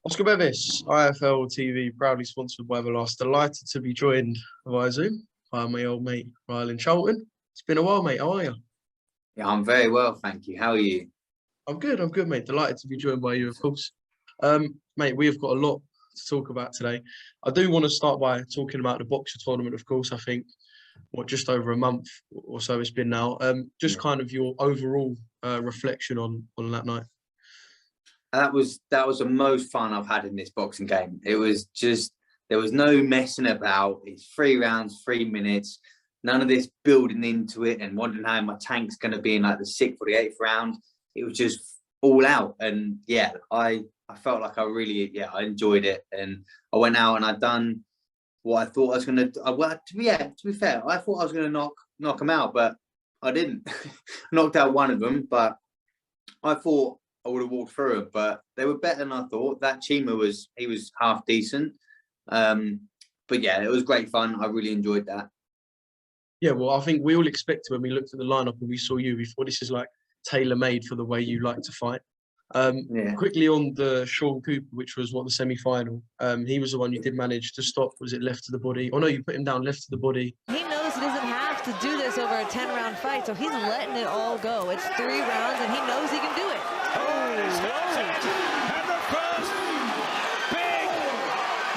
Oscar BEVIS, IFL TV, proudly sponsored by Everlast. Delighted to be joined by Azim, by my old mate Rylan Charlton. It's been a while, mate. How are you? Yeah, I'm very well, thank you. How are you? I'm good, mate. Delighted to be joined by you, of course. Mate, we have got a lot to talk about today. I do want to start by talking about the boxer tournament, of course. I think, just over a month or so it's been now. Just kind of your overall reflection on that night. That was the most fun I've had in this boxing game. It was just, there was no messing about. It's 3 rounds, 3 minutes. None of this building into it and wondering how my tank's going to be in like the 6th or the 8th round. It was just all out. And yeah, I felt like I enjoyed it. And I went out and I'd done what I thought I was going to. Well, to be fair, I thought I was going to knock them out, but I didn't. Knocked out one of them, but I thought I would have walked through it, but they were better than I thought. That Chima was half decent. But yeah, it was great fun. I really enjoyed that. Yeah, well, I think we all expected when we looked at the lineup and we saw you, we thought this is like tailor-made for the way you like to fight. Quickly on the Sean Cooper, which was the semi-final. He was the one you did manage to stop. Was it left to the body? Oh no, you put him down left to the body. He knows he doesn't have to do this over a 10-round fight, so he's letting it all go. It's 3 rounds and he knows he can do it. And the first big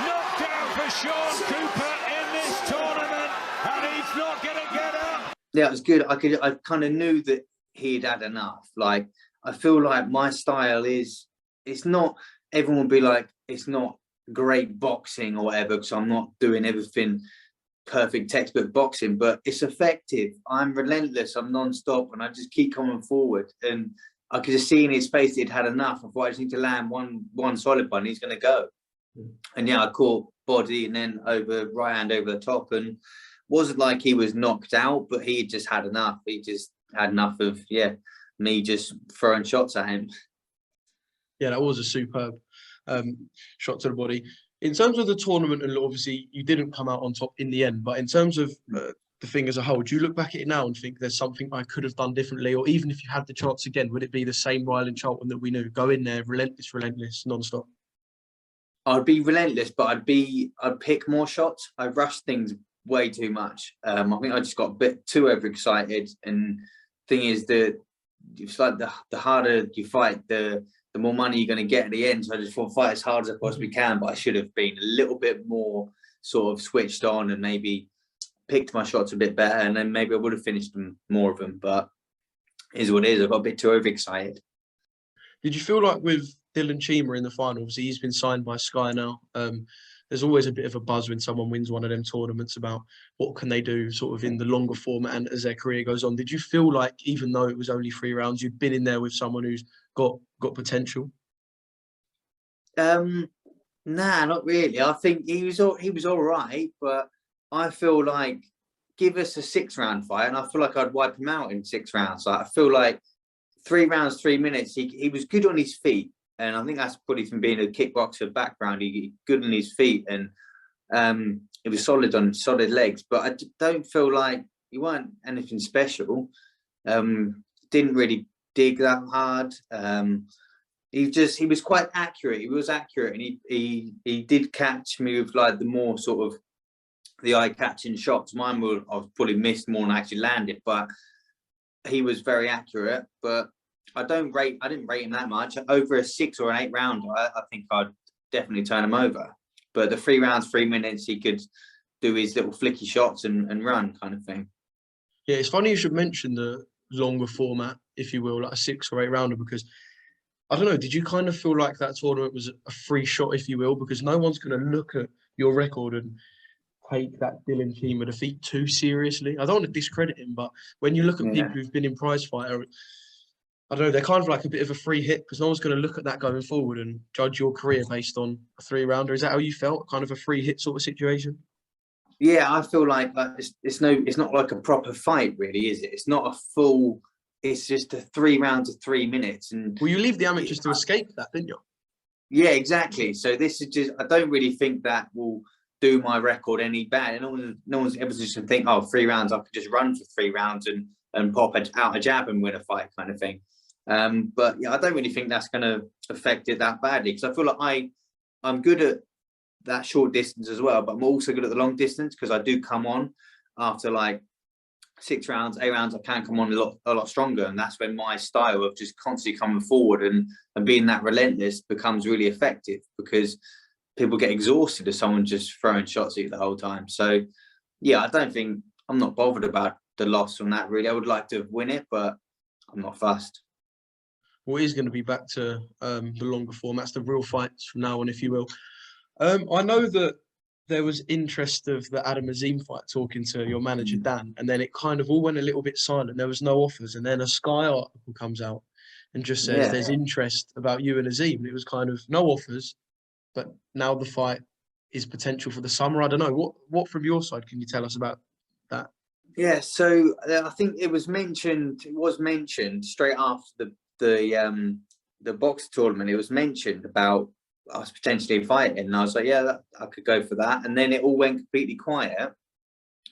knockdown for Sean Cooper in this tournament, and he's not going to get up. Yeah, it was good. I kind of knew that he'd had enough. Like, I feel like my style it's not, everyone will be like, it's not great boxing or whatever, because I'm not doing everything perfect textbook boxing, but it's effective. I'm relentless, I'm non-stop, and I just keep coming forward. And I could just see in his face he'd had enough. I thought, I just need to land one solid one, he's going to go. And yeah, I caught body and then right hand over the top, and wasn't like he was knocked out, but he just had enough. He just had enough of me just throwing shots at him. Yeah, that was a superb shot to the body. In terms of the tournament, and obviously you didn't come out on top in the end, but in terms of the thing as a whole, do you look back at it now and think there's something I could have done differently? Or even if you had the chance again, would it be the same Rylan Charlton that we knew? Go in there, relentless, non-stop? I'd be relentless, but I'd pick more shots. I rushed things way too much. I think I just got a bit too overexcited. And thing is that it's like the harder you fight, the more money you're going to get at the end. So I just want to fight as hard as I possibly can, but I should have been a little bit more sort of switched on and maybe picked my shots a bit better, and then maybe I would have finished more of them. But it is what it is. I got a bit too overexcited. Did you feel like with Dalton Chima in the final, obviously he's been signed by Sky now, there's always a bit of a buzz when someone wins one of them tournaments about what can they do sort of in the longer format and as their career goes on. Did you feel like, even though it was only 3 rounds, you'd been in there with someone who's got potential? Nah, not really. I think he was all right, but I feel like give us a 6-round fight and I feel like I'd wipe him out in 6 rounds. Like, I feel like 3 rounds, 3 minutes, he was good on his feet. And I think that's probably from being a kickboxer background. He good on his feet, and it was solid on solid legs. But I don't feel like he weren't anything special. Didn't really dig that hard. He was quite accurate. He was accurate, and he did catch me with like the more sort of the eye-catching shots. I was probably missed more than I actually landed, but he was very accurate. But I didn't rate him that much. Over a 6 or an 8 round, I think I'd definitely turn him over. But the 3 rounds, 3 minutes, he could do his little flicky shots and run kind of thing. Yeah, it's funny you should mention the longer format, if you will, like a 6 or 8 rounder, because I don't know, did you kind of feel like that tournament was a free shot, if you will? Because no one's going to look at your record and take that Dalton Chima defeat too seriously. I don't want to discredit him, but when you look at people who've been in prize fighter, I don't know, they're kind of like a bit of a free hit, because no one's going to look at that going forward and judge your career based on a 3-rounder. Is that how you felt? Kind of a free hit sort of situation? Yeah, I feel like it's not like a proper fight, really, is it? It's not a full. It's just a 3 rounds of 3 minutes. And well, you leave the amateurs to escape that, didn't you? Yeah, exactly. So this is just. I don't really think that will do my record any bad. No one's ever just going to think, oh, 3 rounds, I could just run for 3 rounds and pop out a jab and win a fight, kind of thing. But yeah, I don't really think that's going to affect it that badly, because I feel like I'm good at that short distance as well, but I'm also good at the long distance because I do come on after like 6 rounds, 8 rounds. I can come on a lot stronger, and that's when my style of just constantly coming forward and being that relentless becomes really effective, because people get exhausted if someone just throwing shots at you the whole time. So yeah, I'm not bothered about the loss on that really. I would like to win it, but I'm not fussed. Well, it is going to be back to the longer formats, the real fights from now on, if you will. I know that there was interest of the Azim fight talking to your manager, Dan, and then it kind of all went a little bit silent. There was no offers. And then a Sky article comes out and just says there's interest about you and Azim. It was kind of no offers, but now the fight is potential for the summer. I don't know. What from your side can you tell us about that? Yeah, so I think it was mentioned straight after the box tournament. It was mentioned about us potentially fighting, and I was like, yeah, I could go for that. And then it all went completely quiet,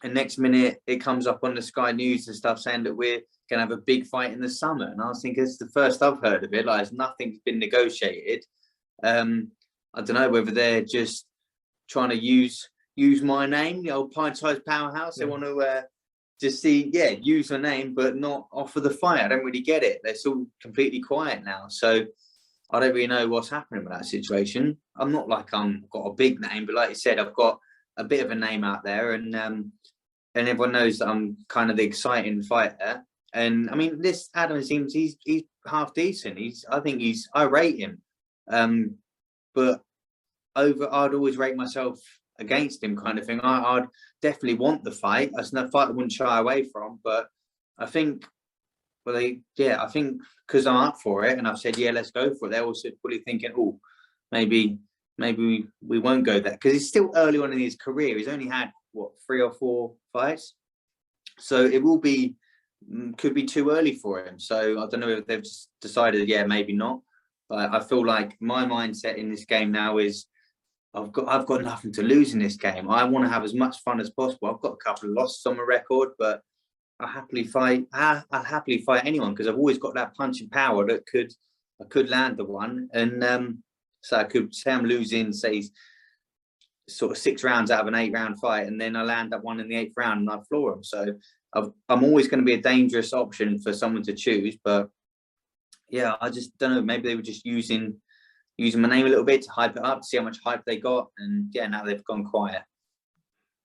and next minute it comes up on the Sky News and stuff saying that we're gonna have a big fight in the summer. And I was thinking, it's the first I've heard of it. Like, nothing's been negotiated. I don't know whether they're just trying to use my name, the old pint-sized powerhouse. They want to just use my name, but not offer the fight. I don't really get it. It's all completely quiet now. So I don't really know what's happening with that situation. I'm not like I've got a big name, but like you said, I've got a bit of a name out there, and everyone knows that I'm kind of the exciting fighter. And I mean, this Adam seems he's half decent. I rate him, but I'd always rate myself against him, kind of thing. I'd definitely want the fight. That's no fight I wouldn't shy away from. But I think, I think because I'm up for it and I've said, yeah, let's go for it, they're also probably thinking, oh, maybe we won't go there, because he's still early on in his career. He's only had 3 or 4 fights, so it could be too early for him. So I don't know if they've decided, yeah, maybe not. But I feel like my mindset in this game now is I've got nothing to lose in this game. I want to have as much fun as possible. I've got a couple of losses on my record, but I'll happily fight anyone, because I've always got that punching power that I could land the one. And so I could say I'm losing, say, sort of 6 rounds out of an 8-round fight, and then I land that one in the 8th round and I floor them. So I'm always going to be a dangerous option for someone to choose. But yeah, I just don't know. Maybe they were just using my name a little bit to hype it up, to see how much hype they got. And yeah, now they've gone quiet.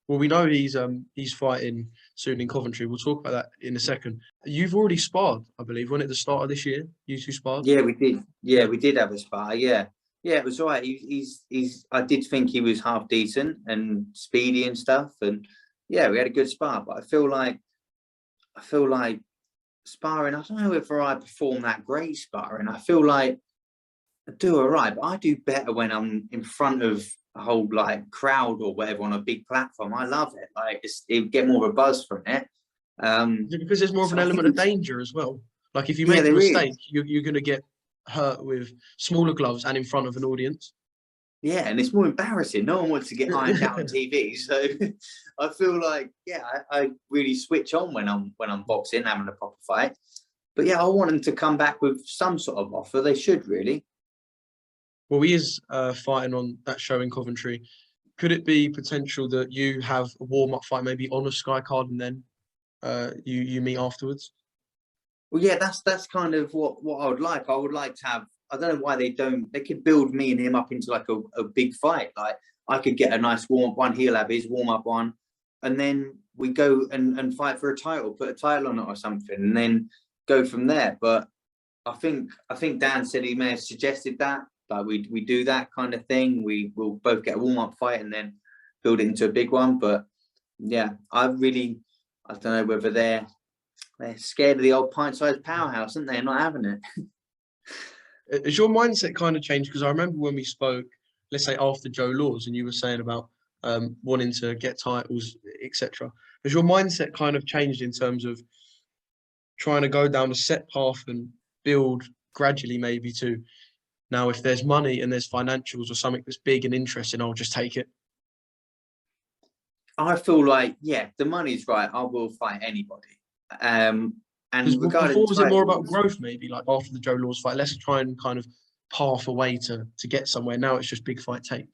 Well, we know he's fighting soon in Coventry. We'll talk about that in a second. You've already sparred, I believe, wasn't it, the start of this year? You 2 sparred? Yeah, we did. Yeah, we did have a spar. Yeah, it was all right. He's. I did think he was half decent and speedy and stuff. And yeah, we had a good spar. But I feel like sparring, I don't know if I perform that great sparring. I feel like I do all right, but I do better when I'm in front of a whole crowd or whatever on a big platform. I love it. Like, you get more of a buzz from it. Because there's more of an element of danger as well. Like, if you make a mistake, you're going to get hurt with smaller gloves and in front of an audience. Yeah, and it's more embarrassing. No one wants to get ironed out on TV. So I feel like, yeah, I really switch on when I'm boxing, having a proper fight. But yeah, I want them to come back with some sort of offer. They should really. Well, he is fighting on that show in Coventry. Could it be potential that you have a warm-up fight maybe on a Sky card and then you meet afterwards? Well, yeah, that's kind of what I would like. I would like to have, I don't know why they don't, they could build me and him up into like a big fight. Like, I could get a nice warm-up one, he'll have his warm-up one, and then we go and fight for a title, put a title on it or something, and then go from there. But I think Dan said he may have suggested that. Like, we do that kind of thing. We will both get a warm-up fight and then build it into a big one. But yeah, I don't know whether they're scared of the old pint-sized powerhouse, aren't they? Not having it. Has your mindset kind of changed? Because I remember when we spoke, let's say after Joe Laws, and you were saying about wanting to get titles, etc. Has your mindset kind of changed in terms of trying to go down a set path and build gradually maybe to, now if there's money and there's financials or something that's big and interesting, I'll just take it? I feel like, yeah, the money's right. I will fight anybody. And before, was it more about growth maybe, like after the Joe Laws fight? Let's try and kind of path away to get somewhere. Now it's just big fight tape.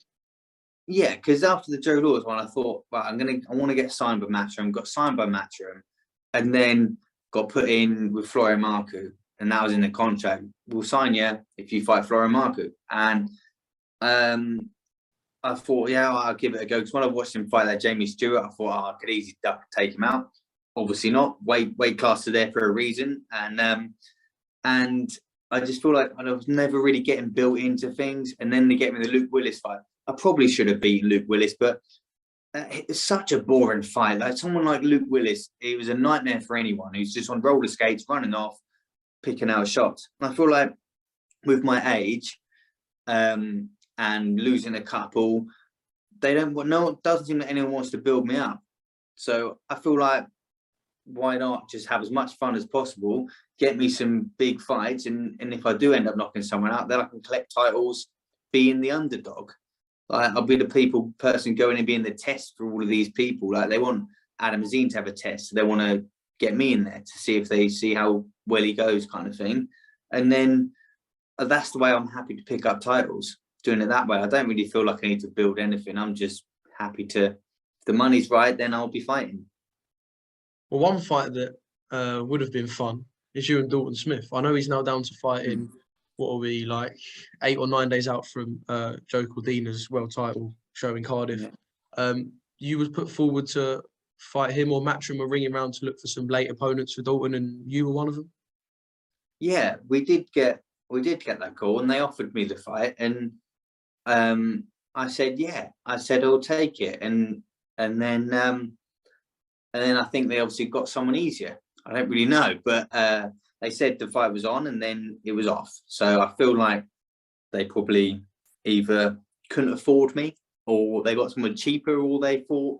Yeah, because after the Joe Laws one, I thought, right, I want to get signed by Matchroom. Got signed by Matchroom, and then got put in with Florian Marku, and that was in the contract. We'll sign you if you fight Florian Marku. And I thought, yeah, I'll give it a go. Because when I watched him fight that Jamie Stewart, I thought, I could easily take him out. Obviously not. Weight class are there for a reason, and I just feel like I was never really getting built into things. And then they get me the Luke Willis fight. I probably should have beaten Luke Willis, but it's such a boring fight. Like someone like Luke Willis, it was a nightmare for anyone who's just on roller skates, running off, picking out shots. And I feel like with my age and losing a couple, doesn't seem that anyone wants to build me up. So I feel like, why not just have as much fun as possible, get me some big fights, and if I do end up knocking someone out, then I can collect titles, being the underdog. Like, I'll be the person going and being the test for all of these people. Like, they want Adam Azim to have a test, so they want to get me in there to see if they see how well he goes, kind of thing. And then that's the way I'm happy to pick up titles, doing it that way. I don't really feel like I need to build anything. I'm just happy to, if the money's right, then I'll be fighting. Well, one fight that would have been fun is you and Dalton Smith. I know he's now down to fighting, what will be like 8 or 9 days out from Joe Cordina's world title show in Cardiff. Yeah. You was put forward to fight him, or Matchroom were ringing around to look for some late opponents for Dalton, and you were one of them? Yeah, we did get that call, and they offered me the fight, and I said, yeah. I said, I'll take it. And then I think they obviously got someone easier. I don't really know, but they said the fight was on, and then it was off. So I feel like they probably either couldn't afford me, or they got someone cheaper, or they thought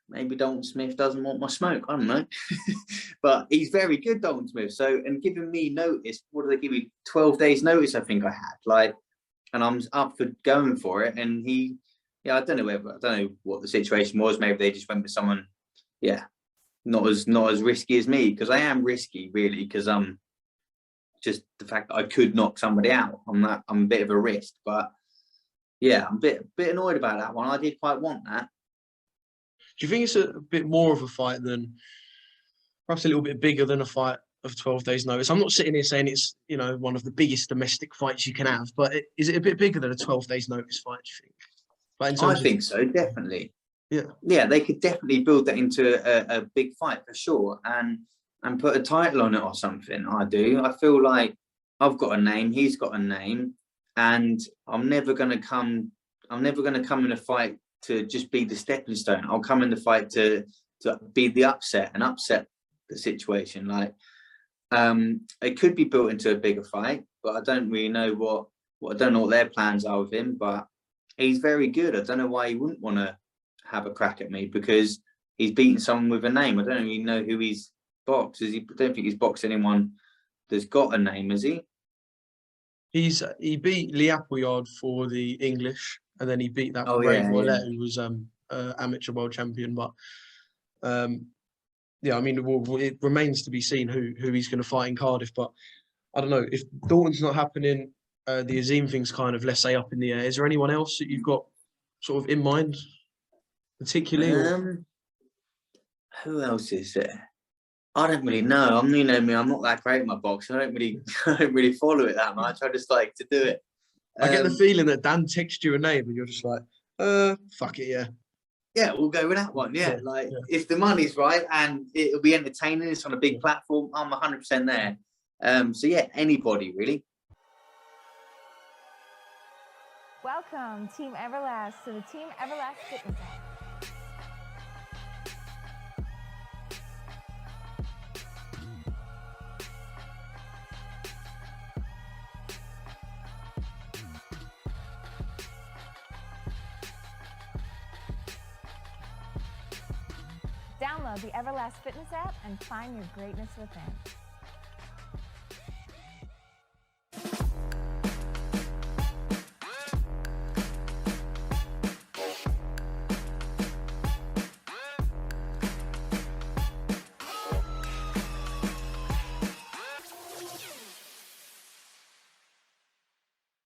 maybe Dalton Smith doesn't want my smoke. I don't know. But he's very good, Dalton Smith. So, and giving me notice, what did they give me? 12 days notice, I think I had. Like, and I'm up for going for it. And I don't know what the situation was. Maybe they just went with someone, not as risky as me, because I am risky, really, because just the fact that I could knock somebody out. I'm a bit of a risk, but yeah, I'm a bit annoyed about that one. I did quite want that. Do you think it's a bit more of a fight than, perhaps a little bit bigger than a fight of 12 days notice? I'm not sitting here saying it's, one of the biggest domestic fights you can have, but is it a bit bigger than a 12 days notice fight, do you think? Like, I think so, definitely. Yeah, they could definitely build that into a big fight for sure, and put a title on it or something. I feel like I've got a name, he's got a name, and I'm never going to come in a fight to just be the stepping stone. I'll come in the fight to be the upset and upset the situation. Like, it could be built into a bigger fight, but I don't really know I don't know what their plans are with him, but he's very good. I don't know why he wouldn't want to have a crack at me, because he's beaten someone with a name. I don't really know who he's boxed. I don't think he's boxed anyone that's got a name, is he? He beat Lee Appleyard for the English, and then he beat that Ray Mollett, who was amateur world champion. But it remains to be seen who he's going to fight in Cardiff. But I don't know, if Dalton's not happening, the Azim thing's kind of, let's say, up in the air. Is there anyone else that you've got sort of in mind, particularly? Who else is there? I don't really know. I'm not that great at my boxing. I don't really follow it that much. I just like to do it. I get the feeling that Dan texts you a name and you're just like, fuck it, yeah. Yeah, we'll go with that one. Yeah, if the money's right and it'll be entertaining, it's on a big platform, I'm 100% there. So yeah, anybody really. Welcome, Team Everlast, to the Team Everlast Fitness app. Download the Everlast Fitness app and find your greatness within.